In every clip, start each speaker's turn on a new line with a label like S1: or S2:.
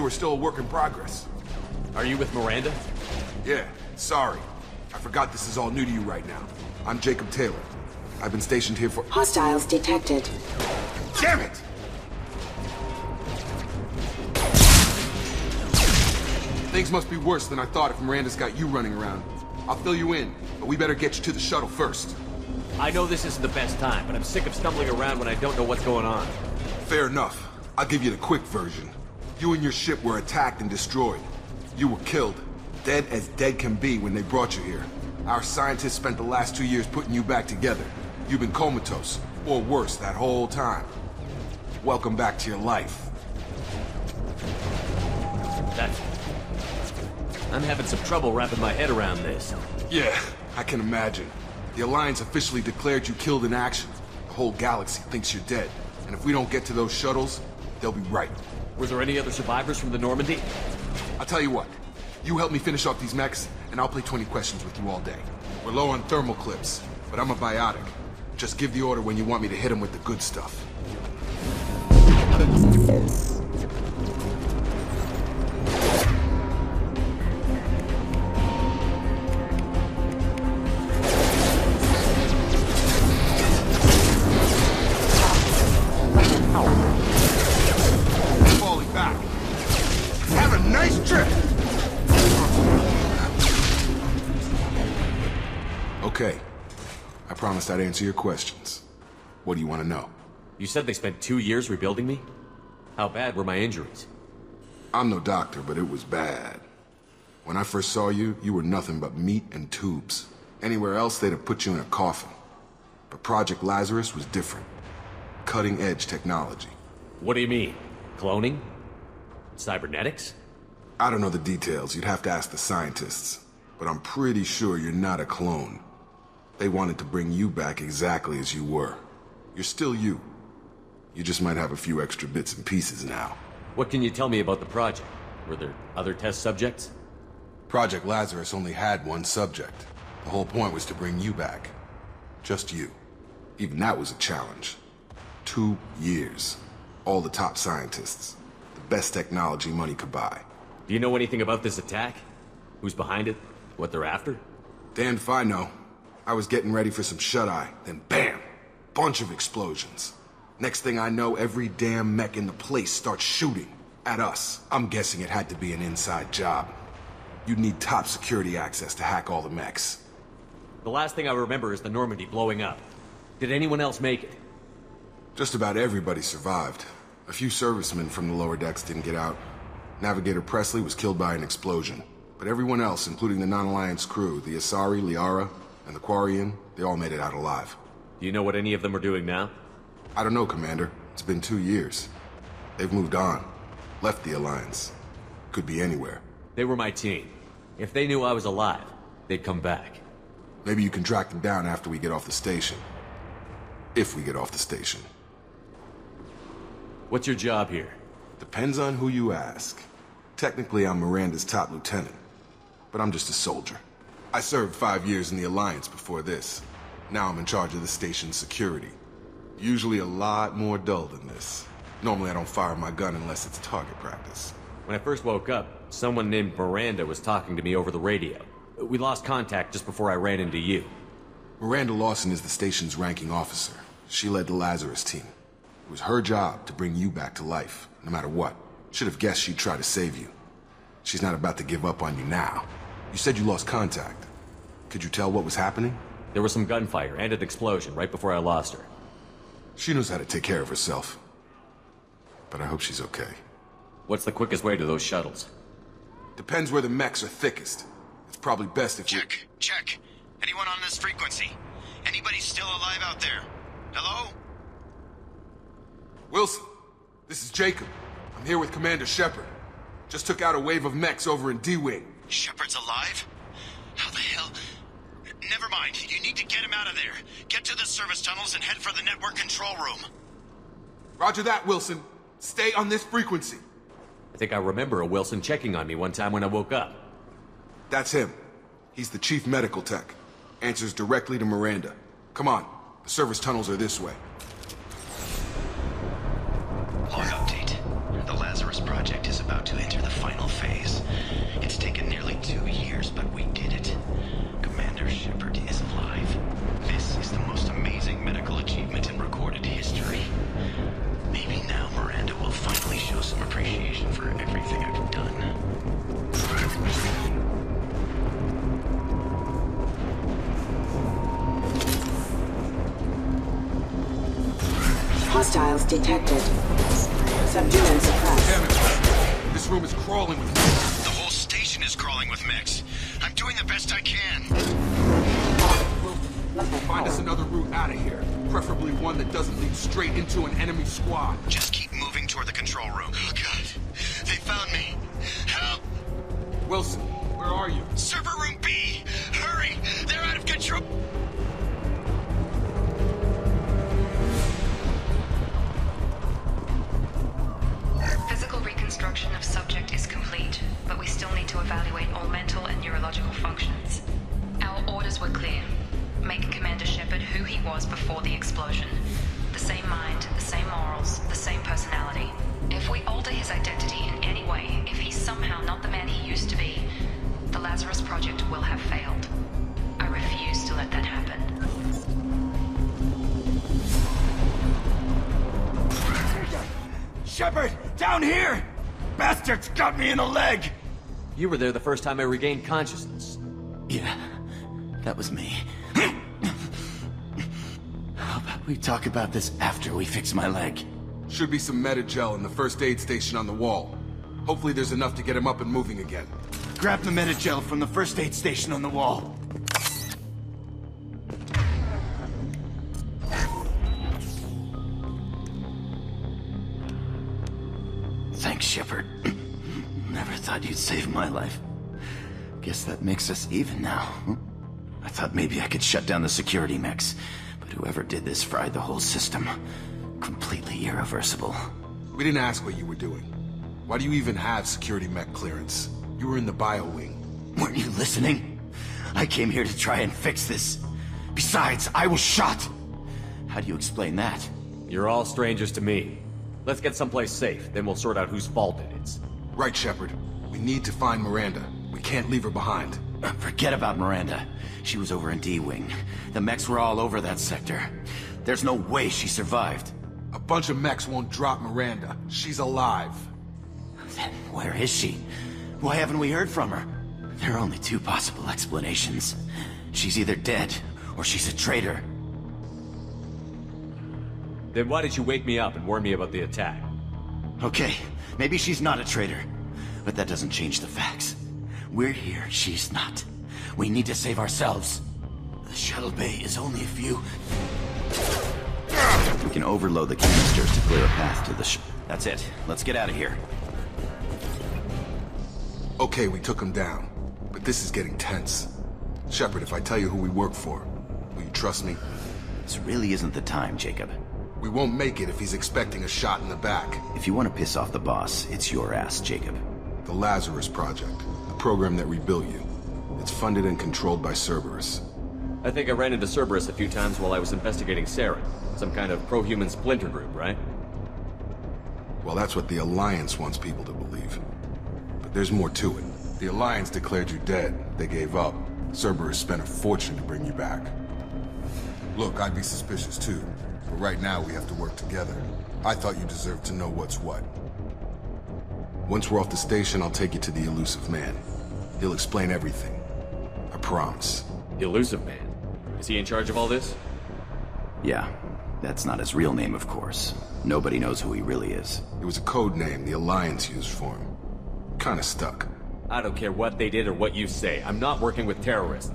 S1: we're still a work in progress.
S2: Are you with Miranda?
S1: Yeah, sorry. I forgot this is all new to you right now. I'm Jacob Taylor. I've been stationed here for—
S3: Hostiles detected.
S1: Damn it! Things must be worse than I thought if Miranda's got you running around. I'll fill you in, but we better get you to the shuttle first.
S2: I know this isn't the best time, but I'm sick of stumbling around when I don't know what's going on.
S1: Fair enough. I'll give you the quick version. You and your ship were attacked and destroyed. You were killed. Dead as dead can be when they brought you here. Our scientists spent the last 2 years putting you back together. You've been comatose, or worse, that whole time. Welcome back to your life.
S2: I'm having some trouble wrapping my head around this.
S1: Yeah, I can imagine. The Alliance officially declared you killed in action. The whole galaxy thinks you're dead. And if we don't get to those shuttles, they'll be right.
S2: Were there any other survivors from the Normandy?
S1: I'll tell you what. You help me finish off these mechs, and I'll play 20 questions with you all day. We're low on thermal clips, but I'm a biotic. Just give the order when you want me to hit them with the good stuff. Falling back. Have a nice trip! Okay. I promised I'd answer your questions. What do you want to know?
S2: You said they spent 2 years rebuilding me? How bad were my injuries?
S1: I'm no doctor, but it was bad. When I first saw you, you were nothing but meat and tubes. Anywhere else, they'd have put you in a coffin. But Project Lazarus was different. Cutting-edge technology.
S2: What do you mean? Cloning? Cybernetics?
S1: I don't know the details. You'd have to ask the scientists. But I'm pretty sure you're not a clone. They wanted to bring you back exactly as you were. You're still you. You just might have a few extra bits and pieces now.
S2: What can you tell me about the project? Were there other test subjects?
S1: Project Lazarus only had one subject. The whole point was to bring you back. Just you. Even that was a challenge. 2 years. All the top scientists. The best technology money could buy.
S2: Do you know anything about this attack? Who's behind it? What they're after?
S1: Damned if I know. I was getting ready for some shut-eye, then bam! Bunch of explosions. Next thing I know, every damn mech in the place starts shooting. At us. I'm guessing it had to be an inside job. You'd need top security access to hack all the mechs.
S2: The last thing I remember is the Normandy blowing up. Did anyone else make it?
S1: Just about everybody survived. A few servicemen from the lower decks didn't get out. Navigator Presley was killed by an explosion. But everyone else, including the non-Alliance crew, the Asari, Liara, and the Quarian, they all made it out alive.
S2: Do you know what any of them are doing now?
S1: I don't know, Commander. It's been 2 years. They've moved on. Left the Alliance. Could be anywhere.
S2: They were my team. If they knew I was alive, they'd come back.
S1: Maybe you can track them down after we get off the station. If we get off the station.
S2: What's your job here?
S1: Depends on who you ask. Technically, I'm Miranda's top lieutenant. But I'm just a soldier. I served 5 years in the Alliance before this. Now I'm in charge of the station's security. Usually a lot more dull than this. Normally I don't fire my gun unless it's target practice.
S2: When I first woke up, someone named Miranda was talking to me over the radio. We lost contact just before I ran into you.
S1: Miranda Lawson is the station's ranking officer. She led the Lazarus team. It was her job to bring you back to life, no matter what. Should have guessed she'd try to save you. She's not about to give up on you now. You said you lost contact. Could you tell what was happening?
S2: There was some gunfire and an explosion right before I lost her.
S1: She knows how to take care of herself. But I hope she's okay.
S2: What's the quickest way to those shuttles?
S1: Depends where the mechs are thickest. It's probably best if
S4: Check. Anyone on this frequency? Anybody still alive out there? Hello?
S1: Wilson, this is Jacob. I'm here with Commander Shepard. Just took out a wave of mechs over in D-Wing.
S4: Shepard's alive? How the hell? Never mind. You need to get him out of there. Get to the service tunnels and head for the network control room.
S1: Roger that, Wilson. Stay on this frequency.
S2: I think I remember a Wilson checking on me one time when I woke up.
S1: That's him. He's the chief medical tech. Answers directly to Miranda. Come on. The service tunnels are this way.
S4: Log update. The Lazarus project is about to enter the final phase. It's taken nearly 2 years, but we did it. Commander Shepard is alive. This is the most amazing medical achievement in recorded history. Maybe now Miranda will finally show some appreciation for everything I've done.
S3: Hostiles detected. Subdue and suppress.
S1: Damn it. This room is crawling with mechs.
S4: The whole station is crawling with mechs. I'm doing the best I can.
S1: Find us another route out of here. Preferably one that doesn't lead straight into an enemy squad.
S4: Just keep moving toward the control room. Oh, God. They found me. Help!
S1: Wilson, where are you?
S4: Server room B! Hurry! They're out of control!
S5: Physical reconstruction of subject is complete, but we still need to evaluate all mental and neurological functions. Our orders were clear. Make Commander Shepard who he was before the explosion. The same mind, the same morals, the same personality. If we alter his identity in any way, if he's somehow not the man he used to be, the Lazarus Project will have failed. I refuse to let that happen.
S6: Shepard, down here! Bastards got me in the leg!
S2: You were there the first time I regained consciousness.
S6: Yeah, that was me. How about we talk about this after we fix my leg?
S1: Should be some medi-gel in the first aid station on the wall. Hopefully there's enough to get him up and moving again.
S6: Grab the medi-gel from the first aid station on the wall. Thanks, Shepard. Never thought you'd save my life. Guess that makes us even now. I thought maybe I could shut down the security mechs, but whoever did this fried the whole system. Completely irreversible.
S1: We didn't ask what you were doing. Why do you even have security mech clearance? You were in the bio wing.
S6: Weren't you listening? I came here to try and fix this. Besides, I was shot. How do you explain that?
S2: You're all strangers to me. Let's get someplace safe, then we'll sort out whose fault it is.
S1: Right, Shepard. We need to find Miranda. We can't leave her behind.
S6: Forget about Miranda. She was over in D-Wing. The mechs were all over that sector. There's no way she survived.
S1: A bunch of mechs won't drop Miranda. She's alive.
S6: Then where is she? Why haven't we heard from her? There are only two possible explanations. She's either dead, or she's a traitor.
S2: Then why did you wake me up and warn me about the attack?
S6: Okay, maybe she's not a traitor. But that doesn't change the facts. We're here, she's not. We need to save ourselves. The shuttle bay is only a few... We can overload the canisters to clear a path to the That's it. Let's get out of here.
S1: Okay, we took him down. But this is getting tense. Shepard, if I tell you who we work for, will you trust me?
S6: This really isn't the time, Jacob.
S1: We won't make it if he's expecting a shot in the back.
S6: If you want to piss off the boss, it's your ass, Jacob.
S1: The Lazarus Project, the program that rebuilt you. It's funded and controlled by Cerberus.
S2: I think I ran into Cerberus a few times while I was investigating Saren. Some kind of pro-human splinter group, right?
S1: Well, that's what the Alliance wants people to believe. But there's more to it. The Alliance declared you dead. They gave up. Cerberus spent a fortune to bring you back. Look, I'd be suspicious too. But right now we have to work together. I thought you deserved to know what's what. Once we're off the station, I'll take you to the Elusive Man. He'll explain everything. I promise.
S2: Elusive Man? Is he in charge of all this?
S6: Yeah. That's not his real name, of course. Nobody knows who he really is.
S1: It was a code name the Alliance used for him. Kinda stuck.
S2: I don't care what they did or what you say. I'm not working with terrorists.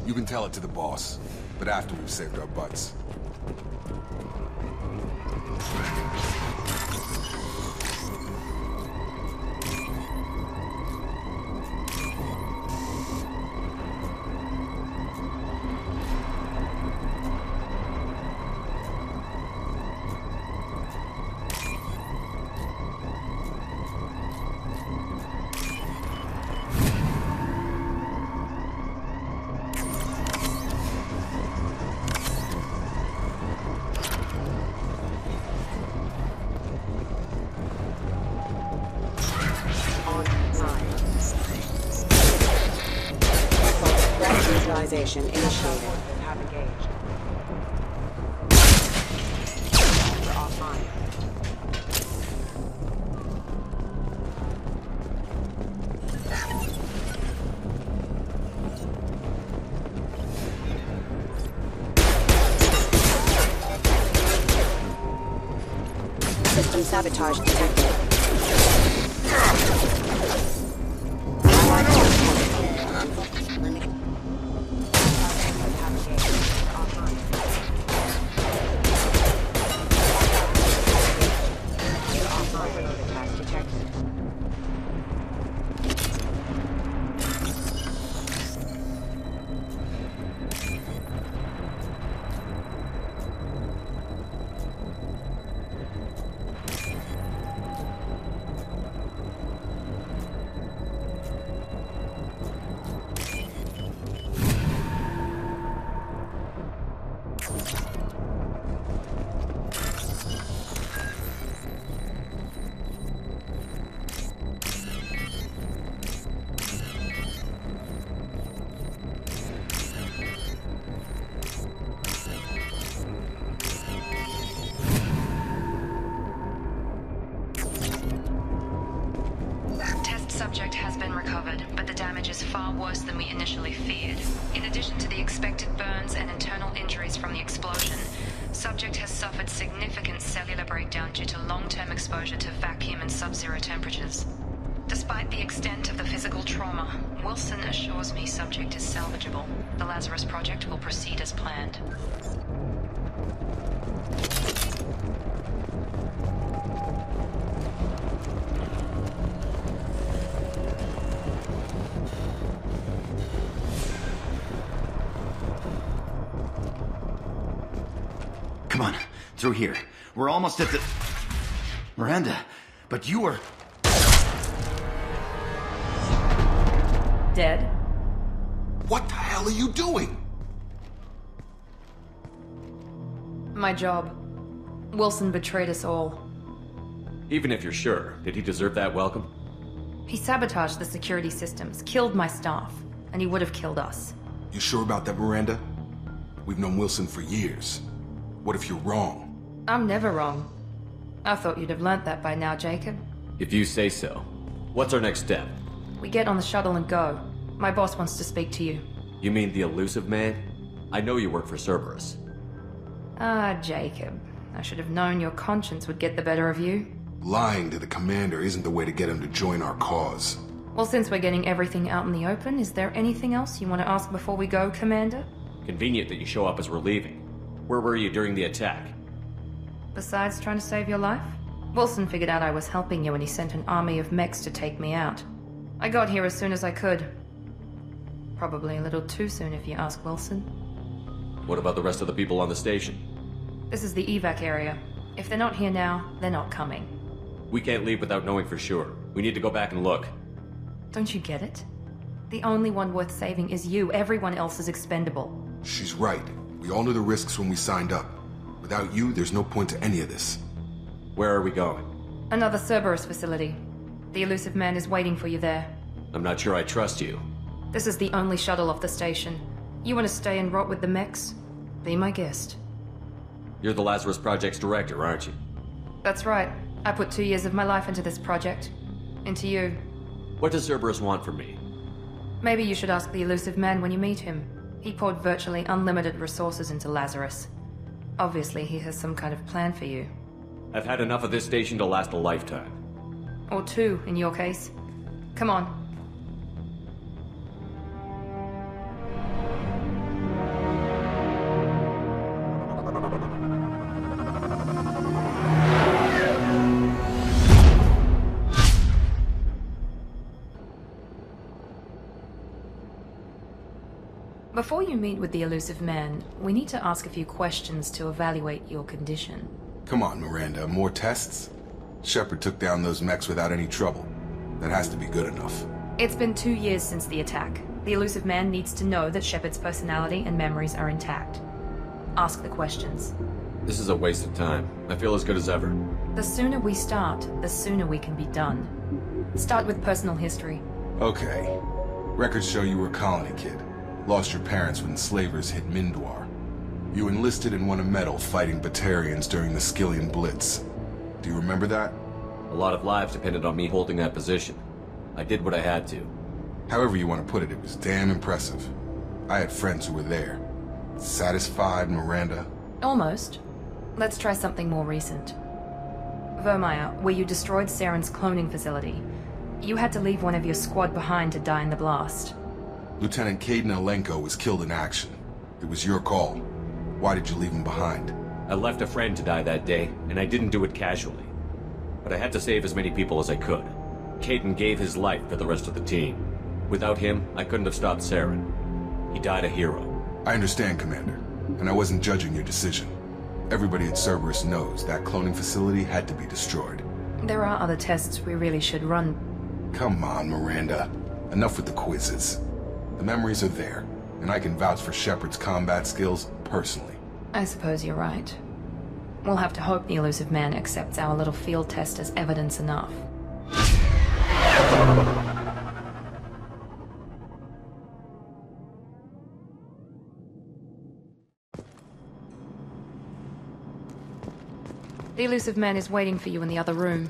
S1: You can tell it to the boss, but after we've saved our butts.
S3: Activation initiated.
S7: Have engaged. We're offline.
S3: System sabotage detected.
S5: Subject has been recovered, but the damage is far worse than we initially feared. In addition to the expected burns and internal injuries from the explosion, subject has suffered significant cellular breakdown due to long-term exposure to vacuum and sub-zero temperatures. Despite the extent of the physical trauma, Wilson assures me subject is salvageable. The Lazarus Project will proceed as planned.
S6: Come on, through here. We're almost at the... Miranda, but you were...
S7: Dead?
S1: What the hell are you doing?
S7: My job. Wilson betrayed us all.
S2: Even if you're sure, did he deserve that welcome?
S7: He sabotaged the security systems, killed my staff, and he would have killed us.
S1: You sure about that, Miranda? We've known Wilson for years. What if you're wrong?
S7: I'm never wrong. I thought you'd have learnt that by now, Jacob.
S2: If you say so. What's our next step?
S7: We get on the shuttle and go. My boss wants to speak to you.
S2: You mean the elusive man? I know you work for Cerberus.
S7: Ah, Jacob. I should have known your conscience would get the better of you.
S1: Lying to the commander isn't the way to get him to join our cause.
S7: Well, since we're getting everything out in the open, is there anything else you want to ask before we go, Commander?
S2: Convenient that you show up as we're leaving. Where were you during the attack?
S7: Besides trying to save your life? Wilson figured out I was helping you and he sent an army of mechs to take me out. I got here as soon as I could. Probably a little too soon if you ask Wilson.
S2: What about the rest of the people on the station?
S7: This is the evac area. If they're not here now, they're not coming.
S2: We can't leave without knowing for sure. We need to go back and look.
S7: Don't you get it? The only one worth saving is you. Everyone else is expendable.
S1: She's right. We all knew the risks when we signed up. Without you, there's no point to any of this.
S2: Where are we going?
S7: Another Cerberus facility. The elusive man is waiting for you there.
S2: I'm not sure I trust you.
S7: This is the only shuttle off the station. You want to stay and rot with the mechs? Be my guest.
S2: You're the Lazarus Project's director, aren't you?
S7: That's right. I put 2 years of my life into this project. Into you.
S2: What does Cerberus want from me?
S7: Maybe you should ask the elusive man when you meet him. He poured virtually unlimited resources into Lazarus. Obviously, he has some kind of plan for you.
S2: I've had enough of this station to last a lifetime.
S7: Or 2, in your case. Come on. Before you meet with the elusive man, we need to ask a few questions to evaluate your condition.
S1: Come on, Miranda, more tests? Shepard took down those mechs without any trouble. That has to be good enough.
S7: It's been 2 years since the attack. The elusive man needs to know that Shepard's personality and memories are intact. Ask the questions.
S2: This is a waste of time. I feel as good as ever.
S7: The sooner we start, the sooner we can be done. Start with personal history.
S1: Okay. Records show you were a colony kid. Lost your parents when slavers hit Mindwar. You enlisted and won a medal fighting Batarians during the Skillian Blitz. Do you remember that?
S2: A lot of lives depended on me holding that position. I did what I had to.
S1: However you want to put it, it was damn impressive. I had friends who were there. Satisfied, Miranda?
S7: Almost. Let's try something more recent. Vermeer, where you destroyed Saren's cloning facility. You had to leave one of your squad behind to die in the blast.
S1: Lieutenant Caden Alenko was killed in action. It was your call. Why did you leave him behind?
S2: I left a friend to die that day, and I didn't do it casually. But I had to save as many people as I could. Caden gave his life for the rest of the team. Without him, I couldn't have stopped Saren. He died a hero.
S1: I understand, Commander, and I wasn't judging your decision. Everybody at Cerberus knows that cloning facility had to be destroyed.
S7: There are other tests we really should run.
S1: Come on, Miranda. Enough with the quizzes. The memories are there, and I can vouch for Shepard's combat skills personally.
S7: I suppose you're right. We'll have to hope the Elusive Man accepts our little field test as evidence enough. The Elusive Man is waiting for you in the other room.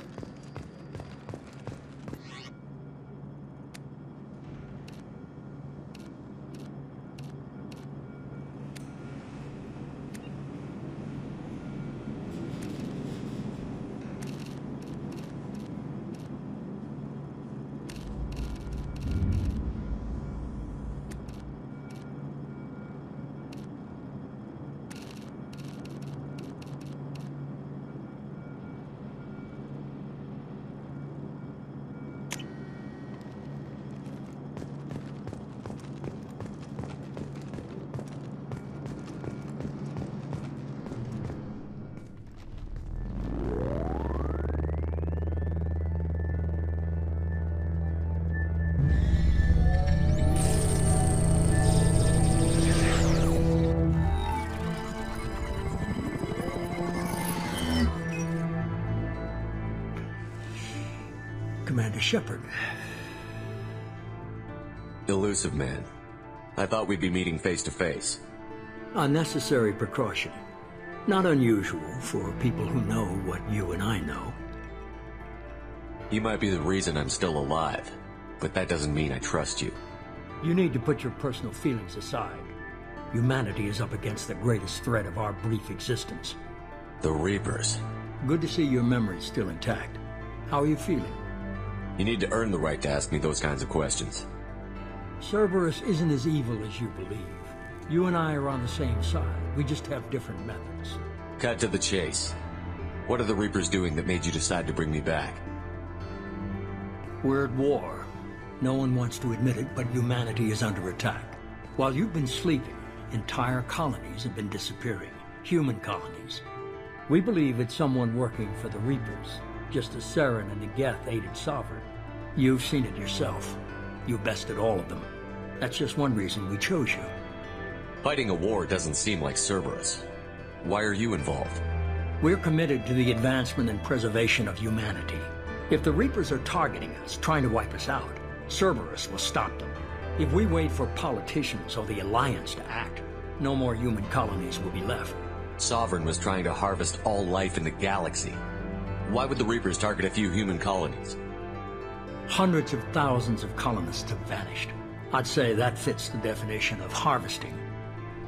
S8: Commander Shepard.
S2: Elusive Man. I thought we'd be meeting face to face.
S8: A necessary precaution. Not unusual for people who know what you and I know.
S2: You might be the reason I'm still alive, but that doesn't mean I trust you.
S8: You need to put your personal feelings aside. Humanity is up against the greatest threat of our brief existence.
S2: The Reapers.
S8: Good to see your memory's still intact. How are you feeling?
S2: You need to earn the right to ask me those kinds of questions.
S8: Cerberus isn't as evil as you believe. You and I are on the same side. We just have different methods.
S2: Cut to the chase. What are the Reapers doing that made you decide to bring me back?
S8: We're at war. No one wants to admit it, but humanity is under attack. While you've been sleeping, entire colonies have been disappearing. Human colonies. We believe it's someone working for the Reapers, just as Saren and Negeth aided Sovereign. You've seen it yourself. You bested all of them. That's just one reason we chose you.
S2: Fighting a war doesn't seem like Cerberus. Why are you involved?
S8: We're committed to the advancement and preservation of humanity. If the Reapers are targeting us, trying to wipe us out, Cerberus will stop them. If we wait for politicians or the Alliance to act, no more human colonies will be left.
S2: Sovereign was trying to harvest all life in the galaxy. Why would the Reapers target a few human colonies?
S8: Hundreds of thousands of colonists have vanished. I'd say that fits the definition of harvesting.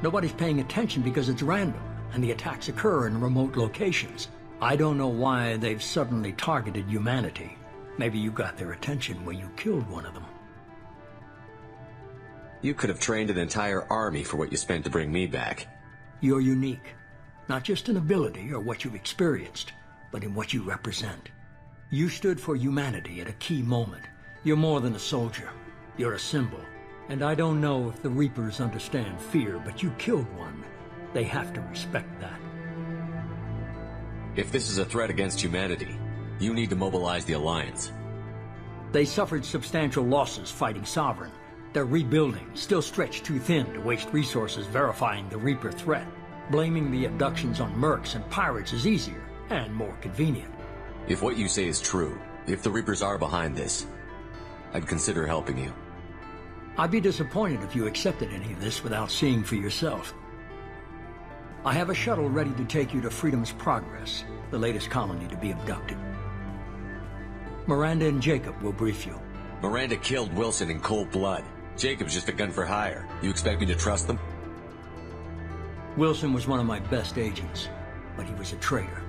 S8: Nobody's paying attention because it's random, and the attacks occur in remote locations. I don't know why they've suddenly targeted humanity. Maybe you got their attention when you killed one of them.
S2: You could have trained an entire army for what you spent to bring me back.
S8: You're unique. Not just in ability or what you've experienced, but in what you represent. You stood for humanity at a key moment. You're more than a soldier. You're a symbol. And I don't know if the Reapers understand fear, but you killed one. They have to respect that.
S2: If this is a threat against humanity, you need to mobilize the Alliance.
S8: They suffered substantial losses fighting Sovereign. They're rebuilding, still stretched too thin to waste resources verifying the Reaper threat. Blaming the abductions on mercs and pirates is easier and more convenient.
S2: If what you say is true, if the Reapers are behind this, I'd consider helping you.
S8: I'd be disappointed if you accepted any of this without seeing for yourself. I have a shuttle ready to take you to Freedom's Progress, the latest colony to be abducted. Miranda and Jacob will brief you.
S2: Miranda killed Wilson in cold blood. Jacob's just a gun for hire. You expect me to trust them?
S8: Wilson was one of my best agents, but he was a traitor.